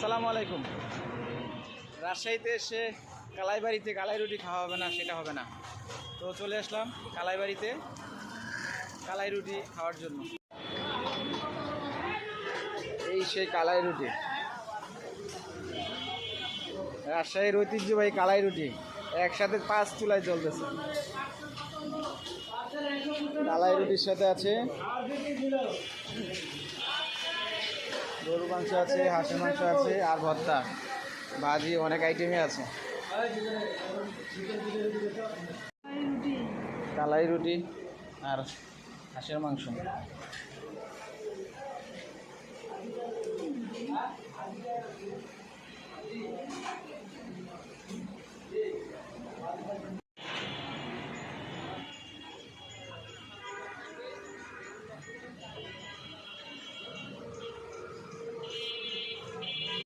আসসালামু আলাইকুম। রাজশাহীতে এসে কালাইবাড়িতে কালাই রুটি খাওয়া হবে না, সেটা হবে না। তো চলে আসলাম কালাইবাড়িতে কালাই রুটি খাওয়ার জন্য। এই সেই কালাই রুটি, রাজশাহীর ঐতিহ্যবাহী কালাই রুটি একসাথে 5 চুলায় জ্বলতেছে। কালাই রুটির সাথে আছে গরু মাংস আছে, হাঁসের মাংস আছে, আর ভর্তা, ভাজি, অনেক আইটেমই আছে। কালাই রুটি আর হাঁসের মাংস।